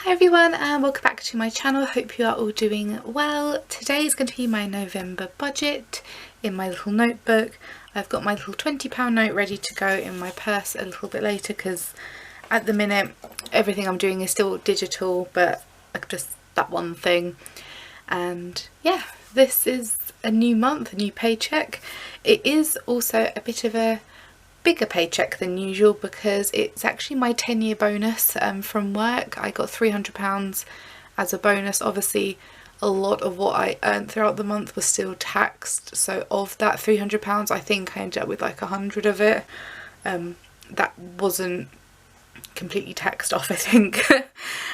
Hi everyone and welcome back to my channel. Hope you are all doing well. Today is going to be my November budget in my little notebook. I've got my little £20 note ready to go in my purse a little bit later because at the minute everything I'm doing is still digital, but just that one thing. And yeah, this is a new month, a new paycheck. It is also a bit of a bigger paycheck than usual because it's actually my 10-year bonus from work. I got £300 as a bonus. Obviously a lot of what I earned throughout the month was still taxed, so of that £300 I think I ended up with like 100 of it that wasn't completely taxed off, I think.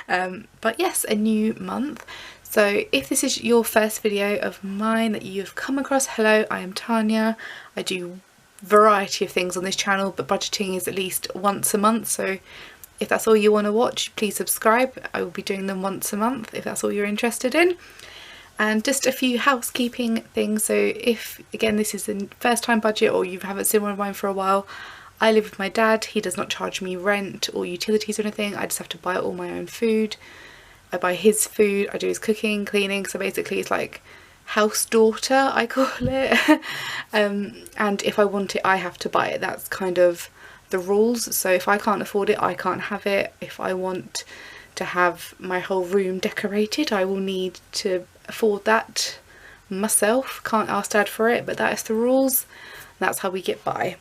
But yes, a new month. So if this is your first video of mine that you've come across, hello, I am Tania. I do variety of things on this channel, but budgeting is at least once a month, so if that's all you want to watch, please subscribe. I will be doing them once a month if that's all you're interested in. And just a few housekeeping things. So if again this is the first time budget or you haven't seen one of mine for a while, I live with my dad. He does not charge me rent or utilities or anything. I just have to buy all my own food. I buy his food, I do his cooking, cleaning, so basically it's like house daughter, I call it. And if I want it I have to buy it. That's kind of the rules. So if I can't afford it I can't have it. If I want to have my whole room decorated I will need to afford that myself. Can't ask dad for it, but that is the rules. That's how we get by.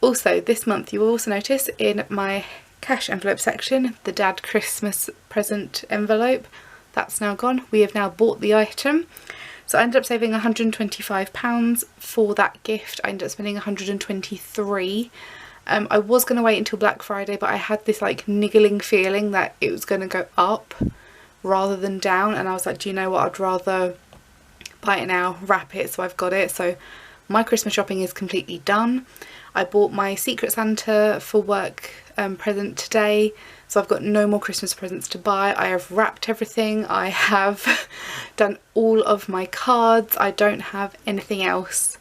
Also this month you will also notice in my cash envelope section the dad Christmas present envelope, that's now gone. We have now bought the item. So I ended up saving £125 for that gift. I ended up spending £123. I was going to wait until Black Friday, but I had this like niggling feeling that it was going to go up rather than down, and I was like, do you know what, I'd rather buy it now, wrap it so I've got it. So my Christmas shopping is completely done. I bought my Secret Santa for work present today, so I've got no more Christmas presents to buy. I have wrapped everything, I have done all of my cards. I don't have anything else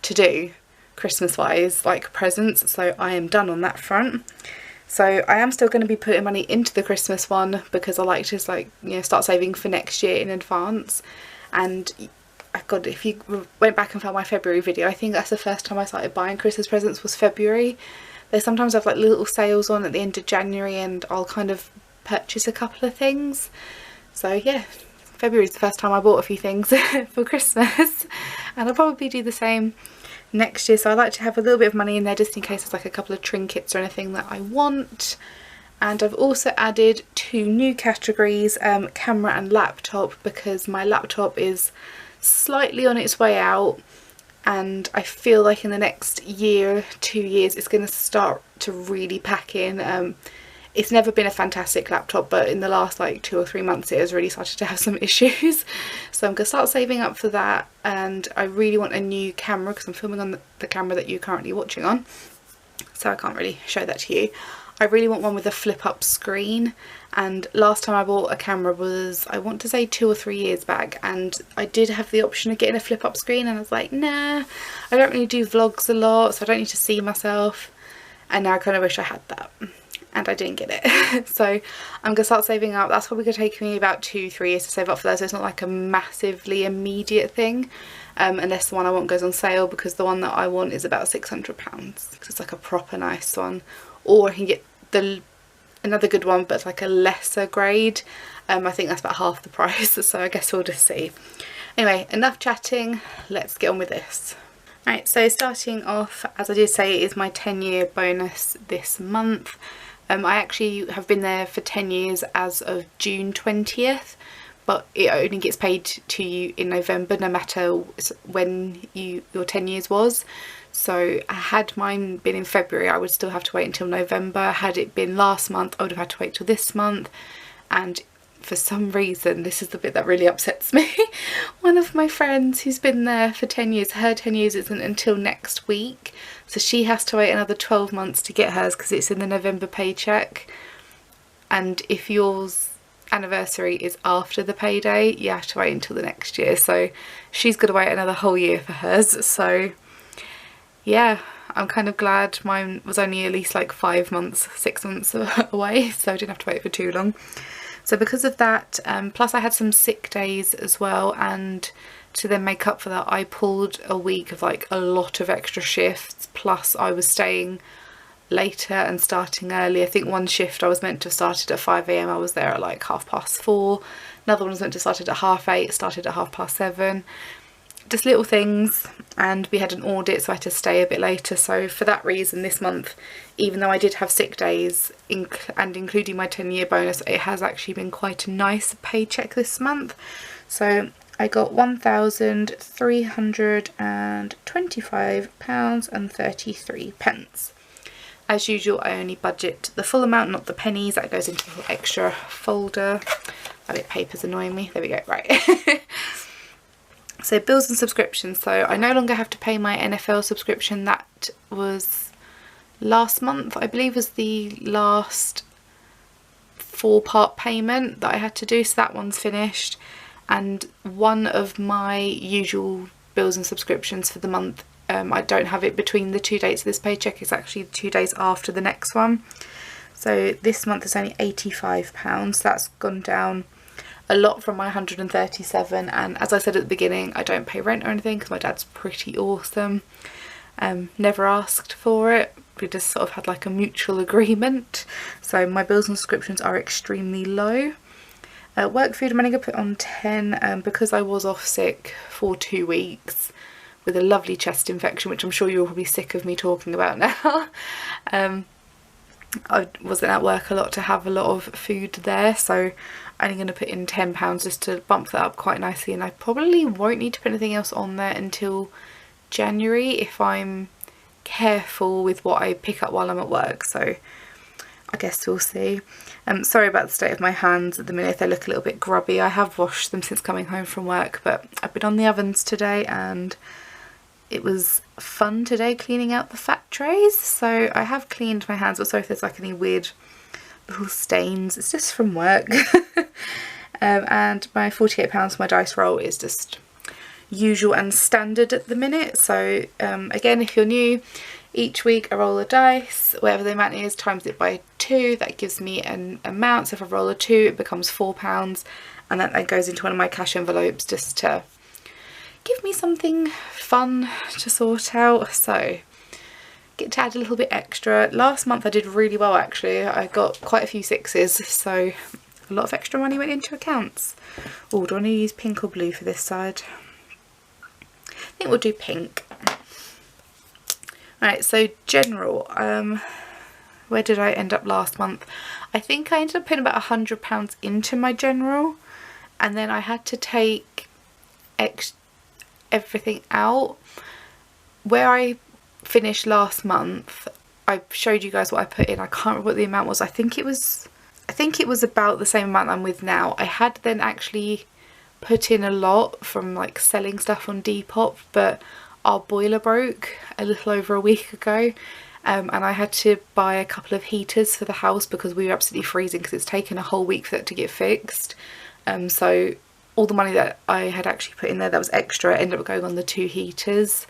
to do Christmas wise, like presents, so I am done on that front. So I am still going to be putting money into the Christmas one because I like to just like, you know, start saving for next year in advance. And God, if you went back and found my February video, I think that's the first time I started buying Christmas presents was February. They sometimes have like little sales on at the end of January and I'll kind of purchase a couple of things. So yeah, February is the first time I bought a few things for Christmas, and I'll probably do the same next year. So I like to have a little bit of money in there just in case there's like a couple of trinkets or anything that I want. And I've also added two new categories, camera and laptop, because my laptop is slightly on its way out and I feel like in the next year, 2 years, it's going to start to really pack in. It's never been a fantastic laptop, but in the last like 2 or 3 months it has really started to have some issues. So I'm going to start saving up for that, and I really want a new camera because I'm filming on the camera that you're currently watching on, so I can't really show that to you. I really want one with a flip up screen, and last time I bought a camera was, I want to say 2 or 3 years back, and I did have the option of getting a flip up screen and I was like, nah, I don't really do vlogs a lot so I don't need to see myself, and now I kind of wish I had that and I didn't get it. So I'm going to start saving up. That's probably going to take me about 2-3 years to save up for that, so it's not like a massively immediate thing, unless the one I want goes on sale, because the one that I want is about £600 because it's like a proper nice one. Or I can get another good one but it's like a lesser grade. I think that's about half the price, so I guess we'll just see. Anyway, enough chatting, let's get on with this. Right, so starting off, as I did say, it is my 10-year bonus this month. I actually have been there for 10 years as of June 20th, but it only gets paid to you in November no matter when your 10 years was. So had mine been in February I would still have to wait until November. Had it been last month I would have had to wait till this month, and for some reason, this is the bit that really upsets me, one of my friends who's been there for 10 years, her 10 years isn't until next week, so she has to wait another 12 months to get hers because it's in the November paycheck. And if yours anniversary is after the payday you have to wait until the next year, so she's got to wait another whole year for hers. So yeah, I'm kind of glad mine was only at least like 5 months, 6 months away, so I didn't have to wait for too long. So because of that, plus I had some sick days as well, and to then make up for that I pulled a week of like a lot of extra shifts, plus I was staying later and starting early. I think one shift I was meant to have started at 5 AM, I was there at like 4:30. Another one was meant to have started at 8:30, started at 7:30. Just little things, and we had an audit so I had to stay a bit later. So for that reason this month, even though I did have sick days and including my 10-year bonus, it has actually been quite a nice paycheck this month. So I got £1,325.33. As usual, I only budget the full amount, not the pennies. That goes into the extra folder. That bit of paper's annoying me. There we go, right. So bills and subscriptions. So I no longer have to pay my NFL subscription. That was last month, I believe, was the last 4-part payment that I had to do. So that one's finished. And one of my usual bills and subscriptions for the month, I don't have it between the 2 dates of this paycheck. It's actually 2 days after the next one. So this month is only £85. That's gone down a lot from my 137, and as I said at the beginning, I don't pay rent or anything because my dad's pretty awesome. Never asked for it. We just sort of had like a mutual agreement. So my bills and subscriptions are extremely low. Work food, I'm only going to put on 10 because I was off sick for 2 weeks with a lovely chest infection, which I'm sure you're probably sick of me talking about now. I wasn't at work a lot to have a lot of food there, so I'm only going to put in £10 just to bump that up quite nicely, and I probably won't need to put anything else on there until January if I'm careful with what I pick up while I'm at work, so I guess we'll see. Sorry about the state of my hands at the minute, they look a little bit grubby. I have washed them since coming home from work, but I've been on the ovens today and it was fun today cleaning out the fat trays. So I have cleaned my hands, but sorry if there's like any weird little stains, it's just from work. And my £48 for my dice roll is just usual and standard at the minute. So again, if you're new, each week I roll a dice, whatever the amount is, times it by 2, that gives me an amount. So if I roll a 2, it becomes £4, and that then goes into one of my cash envelopes just to give me something fun to sort out. So get to add a little bit extra. Last month I did really well actually. I got quite a few 6s, so a lot of extra money went into accounts. Oh, do I want to use pink or blue for this side? I think we'll do pink. Right, so general, where did I end up last month? I think I ended up putting about £100 into my general, and then I had to take everything out. Where I finished last month, I showed you guys what I put in. I can't remember what the amount was. I think it was about the same amount I'm with now. I had then actually put in a lot from like selling stuff on Depop, but our boiler broke a little over a week ago, and I had to buy a couple of heaters for the house because we were absolutely freezing because it's taken a whole week for it to get fixed. So all the money that I had actually put in there that was extra ended up going on the 2 heaters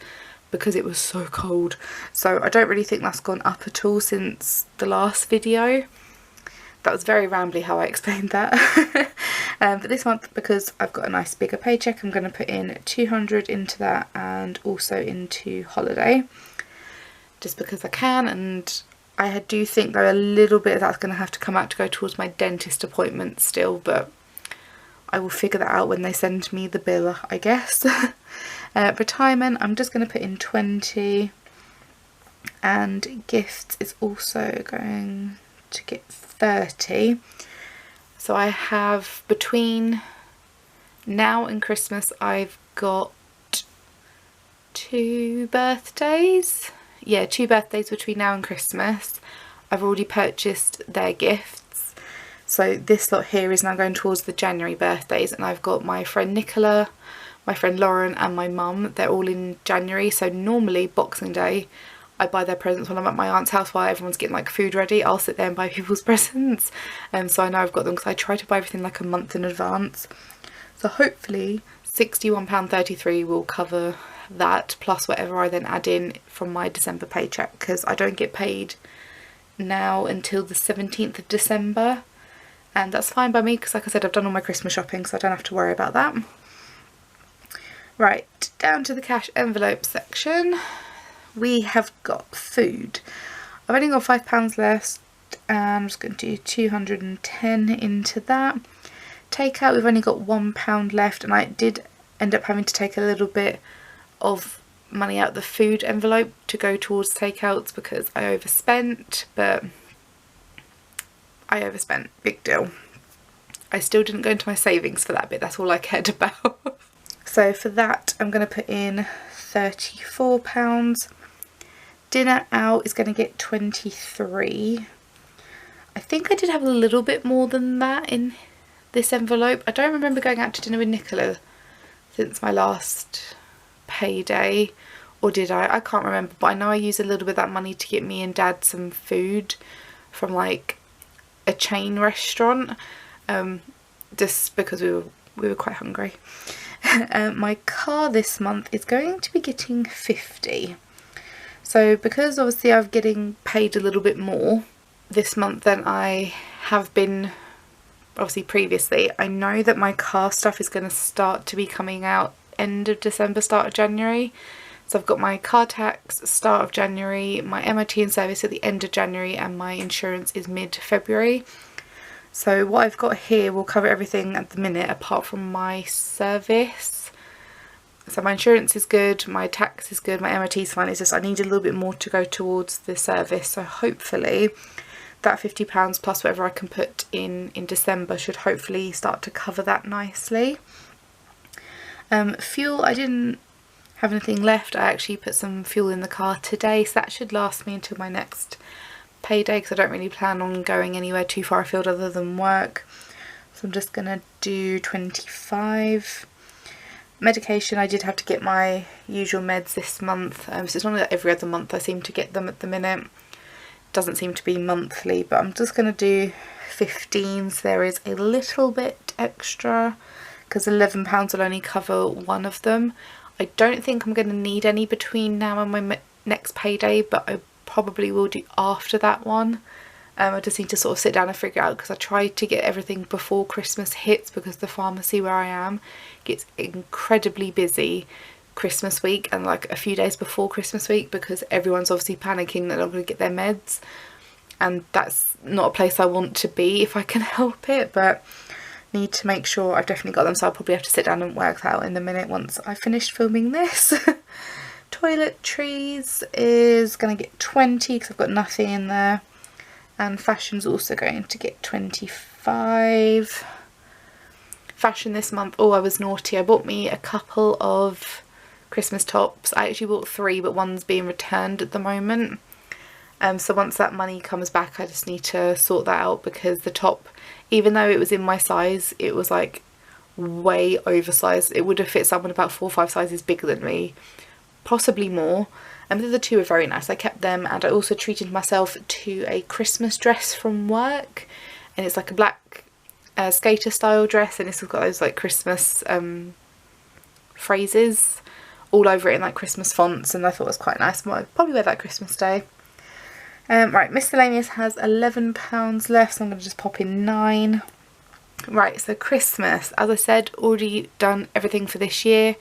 because it was so cold. So I don't really think that's gone up at all since the last video. That was very rambly how I explained that. But this month, because I've got a nice bigger paycheck, I'm going to put in 200 into that and also into holiday, just because I can. And I do think though a little bit of that's going to have to come out to go towards my dentist appointment still, but I will figure that out when they send me the bill, I guess. Retirement, I'm just going to put in 20, and gifts is also going to get 30. So I have, between now and Christmas, I've got 2 birthdays. Yeah, 2 birthdays between now and Christmas. I've already purchased their gifts. So this lot here is now going towards the January birthdays, and I've got my friend Nicola, my friend Lauren and my mum. They're all in January. So normally Boxing Day I buy their presents when I'm at my aunt's house while everyone's getting like food ready. I'll sit there and buy people's presents, so I know I've got them because I try to buy everything like a month in advance. So hopefully £61.33 will cover that, plus whatever I then add in from my December paycheck, because I don't get paid now until the 17th of December. and that's fine by me because, like I said, I've done all my Christmas shopping, so I don't have to worry about that. Right, down to the cash envelope section. We have got food. I've only got £5 left, and I'm just going to do 210 into that. Takeout, we've only got £1 left, and I did end up having to take a little bit of money out of the food envelope to go towards takeouts because I overspent, but I overspent, big deal. I still didn't go into my savings for that bit, that's all I cared about. So for that I'm going to put in £34. Dinner out is going to get 23. I think I did have a little bit more than that in this envelope. I don't remember going out to dinner with Nicola since my last payday, or did I? I can't remember, but I know I used a little bit of that money to get me and Dad some food from like a chain restaurant, just because we were quite hungry. My car this month is going to be getting 50. So because obviously I'm getting paid a little bit more this month than I have been obviously previously, I know that my car stuff is going to start to be coming out end of December, start of January. So I've got my car tax start of January, my MOT and service at the end of January, and my insurance is mid-February. So what I've got here will cover everything at the minute apart from my service. So my insurance is good, my tax is good, my MOT is fine, it's just I need a little bit more to go towards the service. So hopefully that £50 plus whatever I can put in December should hopefully start to cover that nicely. Fuel, I didn't have anything left. I actually put some fuel in the car today, so that should last me until my next payday because I don't really plan on going anywhere too far afield other than work. So I'm just gonna do 25. Medication, I did have to get my usual meds this month, so it's only like every other month I seem to get them at the minute. Doesn't seem to be monthly, but I'm just gonna do 15, so there is a little bit extra because £11 will only cover one of them. I don't think I'm going to need any between now and my next payday, but I probably will do after that one. I just need to sort of sit down and figure out because I tried to get everything before Christmas hits because the pharmacy where I am gets incredibly busy Christmas week and like a few days before Christmas week because everyone's obviously panicking that they're not going to get their meds, and that's not a place I want to be if I can help it, but need to make sure I've definitely got them, so I'll probably have to sit down and work that out in a minute once I've finished filming this. Toiletries is going to get 20 because I've got nothing in there, and fashion's also going to get 25. Fashion this month, oh I was naughty, I bought me a couple of Christmas tops. I actually bought 3 but one's being returned at the moment. So once that money comes back I just need to sort that out because the top, even though it was in my size, it was like way oversized. It would have fit someone about 4 or 5 sizes bigger than me, possibly more. And the other 2 were very nice. I kept them, and I also treated myself to a Christmas dress from work, and it's like a black skater style dress, and it's got those like Christmas phrases all over it in like Christmas fonts, and I thought it was quite nice. I'd probably wear that Christmas Day. Right, miscellaneous has £11 left, so I'm going to just pop in 9. Right, so Christmas, as I said, already done everything for this year.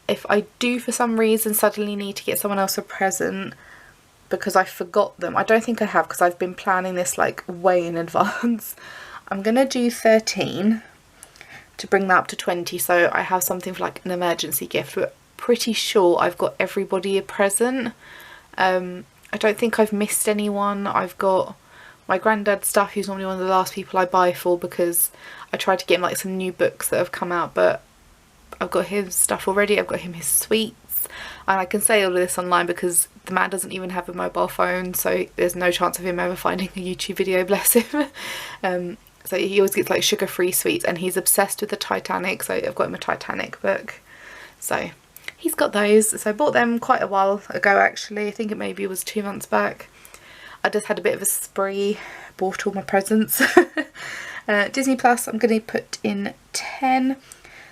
If I do for some reason suddenly need to get someone else a present because I forgot them, I don't think I have because I've been planning this like way in advance, I'm going to do 13 to bring that up to 20 so I have something for like an emergency gift. But pretty sure I've got everybody a present. I don't think I've missed anyone. I've got my granddad's stuff, who's normally one of the last people I buy for because I tried to get him like some new books that have come out, but I've got his stuff already. I've got him his sweets, and I can say all of this online because the man doesn't even have a mobile phone, so there's no chance of him ever finding a YouTube video, bless him. So he always gets like sugar-free sweets, and he's obsessed with the Titanic, so I've got him a Titanic book. So he's got those. So I bought them quite a while ago actually. I think it maybe was 2 months back. I just had a bit of a spree, bought all my presents. Disney Plus, I'm going to put in 10.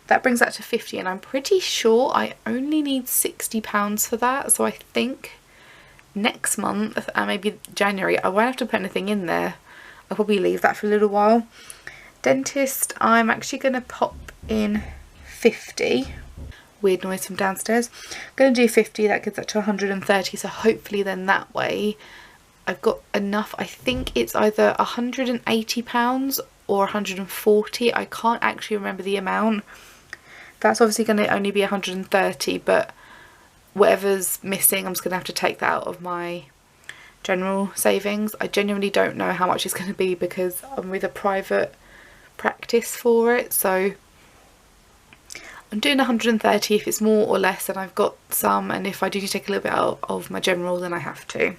That brings that to 50, and I'm pretty sure I only need £60 for that. So I think next month, maybe January, I won't have to put anything in there. I'll probably leave that for a little while. Dentist, I'm actually going to pop in 50. Weird noise from downstairs. I'm going to do 50, that gets that to 130, so hopefully then that way I've got enough. I think it's either £180 or 140. I can't actually remember the amount. That's obviously going to only be 130, but whatever's missing I'm just going to have to take that out of my general savings. I genuinely don't know how much it's going to be because I'm with a private practice for it, so I'm doing 130. If it's more or less then I've got some, and if I do take a little bit out of my general then I have to.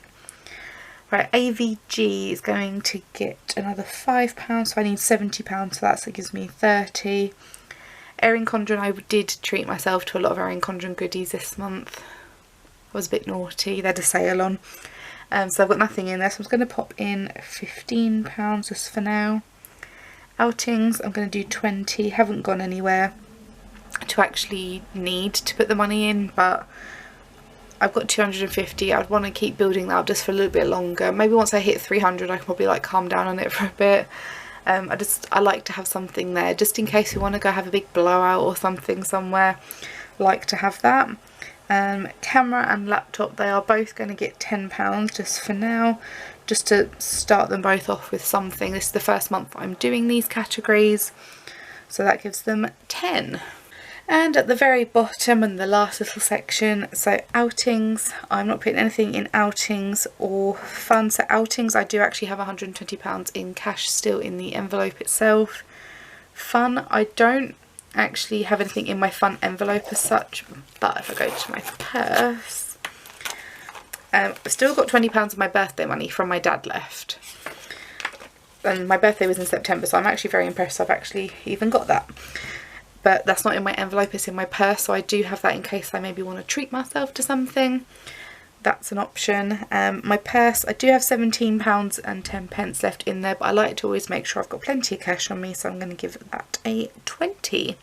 Right, AVG is going to get another £5, so I need £70 for that, so it gives me 30. Erin Condren, I did treat myself to a lot of Erin Condren goodies this month. I was a bit naughty, they had a sale on. So I've got nothing in there, so I'm just going to pop in £15 just for now. Outings, I'm going to do 20, haven't gone anywhere to actually need to put the money in, but I've got 250. I'd want to keep building that up just for a little bit longer. Maybe once I hit 300 I can probably like calm down on it for a bit. I like to have something there just in case we want to go have a big blowout or something somewhere. Like to have that. Camera and laptop, they are both going to get £10 just for now, just to start them both off with something. This is the first month I'm doing these categories, so that gives them 10. And at the very bottom and the last little section, so outings, I'm not putting anything in outings or fun. So outings, I do actually have £120 in cash still in the envelope itself. Fun, I don't actually have anything in my fun envelope as such, but if I go to my purse, I've still got £20 of my birthday money from my dad left. And my birthday was in September, so I'm actually very impressed I've actually even got that. But that's not in my envelope, it's in my purse, so I do have that in case I maybe want to treat myself to something. That's an option. My purse, I do have £17 and 10p left in there, but I like to always make sure I've got plenty of cash on me, so I'm going to give that a 20.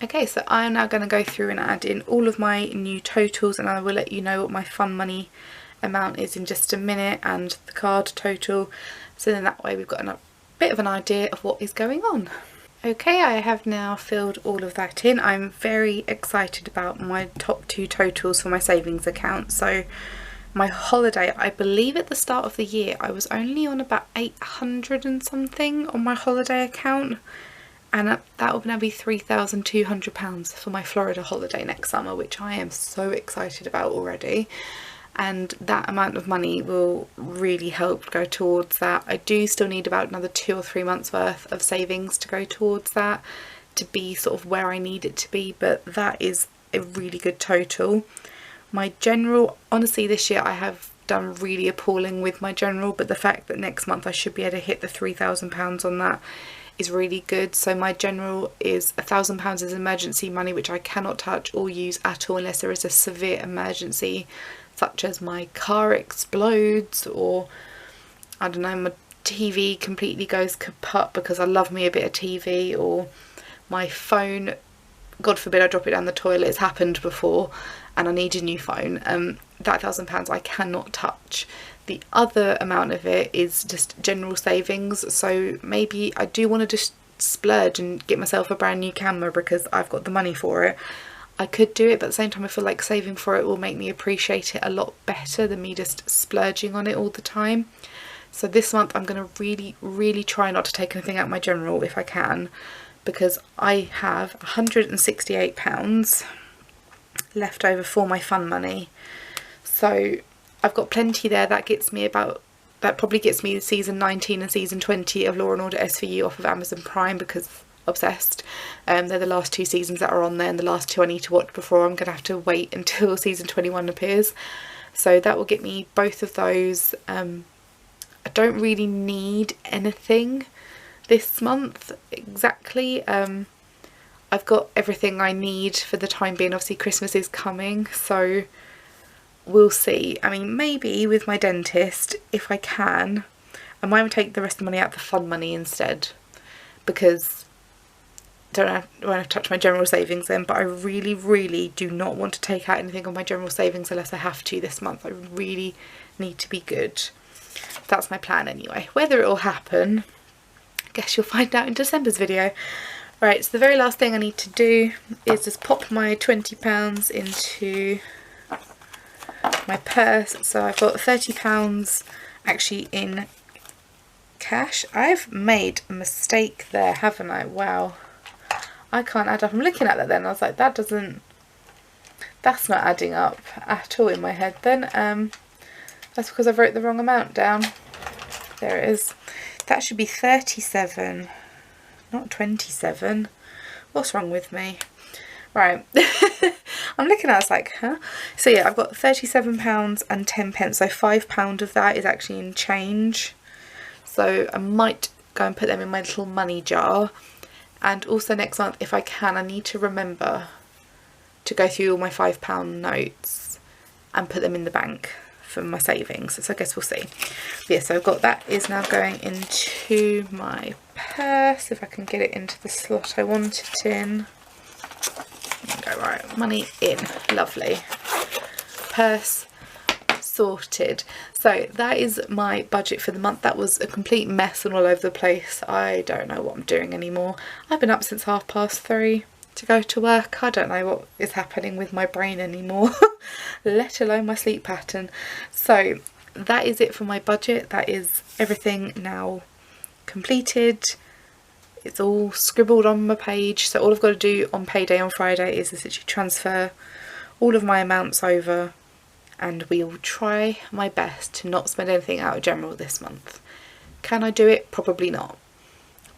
Okay, so I'm now going to go through and add in all of my new totals, and I will let you know what my fun money amount is in just a minute, and the card total, so then that way we've got a bit of an idea of what is going on. Okay, I have now filled all of that in. I'm very excited about my top two totals for my savings account. So my holiday, I believe at the start of the year I was only on about 800 and something on my holiday account, and that will now be £3,200 for my Florida holiday next summer, which I am so excited about already. And that amount of money will really help go towards that. I do still need about another 2 or 3 months worth of savings to go towards that to be sort of where I need it to be, but that is a really good total. My general, honestly this year I have done really appalling with my general, but the fact that next month I should be able to hit the £3,000 on that is really good. So my general is £1,000 as emergency money, which I cannot touch or use at all unless there is a severe emergency, such as my car explodes, or I don't know, my TV completely goes kaput because I love me a bit of TV, or my phone, God forbid I drop it down the toilet, it's happened before and I need a new phone. That £1,000 I cannot touch. The other amount of it is just general savings, so maybe I do want to just splurge and get myself a brand new camera because I've got the money for it. I could do it, but at the same time I feel like saving for it will make me appreciate it a lot better than me just splurging on it all the time. So this month I'm going to really try not to take anything out of my general if I can, because I have £168 left over for my fun money. So I've got plenty there. That probably gets me season 19 and season 20 of Law and Order SVU off of Amazon Prime, because obsessed. They're the last 2 seasons that are on there, and the last 2 I need to watch before I'm gonna have to wait until season 21 appears. So that will get me both of those. I don't really need anything this month exactly. I've got everything I need for the time being. Obviously Christmas is coming, so we'll see. I mean, maybe with my dentist, if I can, I might take the rest of the money out, the fun money instead, because I won't have to touch my general savings then, but I really do not want to take out anything on my general savings unless I have to this month. I really need to be good. That's my plan anyway. Whether it will happen, I guess you'll find out in December's video. Right, so the very last thing I need to do is just pop my £20 into my purse. So I've got £30 actually in cash. I've made a mistake there, haven't I? Wow, I can't add up. I'm looking at that then, I was like, that's not adding up at all in my head then. That's because I wrote the wrong amount down. There it is. That should be 37, not 27. What's wrong with me? Right. I'm looking at it, it's like, huh? So yeah, I've got £37 and 10 pence. So £5 of that is actually in change. So I might go and put them in my little money jar. And also next month, if I can, I need to remember to go through all my £5 notes and put them in the bank for my savings. So I guess we'll see. But yeah, so I've got that is now going into my purse, if I can get it into the slot I want it in. There we go, right, money in, lovely. Purse sorted. So that is my budget for the month. That was a complete mess and all over the place. I don't know what I'm doing anymore. I've been up since 3:30 to go to work. I don't know what is happening with my brain anymore, let alone my sleep pattern. So that is it for my budget. That is everything now completed. It's all scribbled on my page. So all I've got to do on payday on Friday is essentially transfer all of my amounts over, and we will try my best to not spend anything out of general this month. Can I do it? Probably not,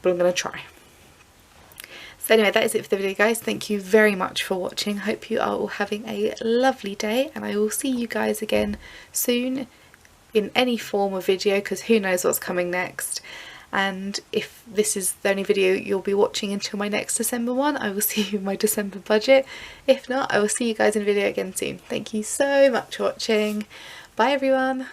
but I'm going to try. So anyway, that is it for the video, guys. Thank you very much for watching. Hope you are all having a lovely day, and I will see you guys again soon in any form of video, because who knows what's coming next. And if this is the only video you'll be watching until my next December one, I will see you in my December budget. If not, I will see you guys in a video again soon. Thank you so much for watching. Bye everyone.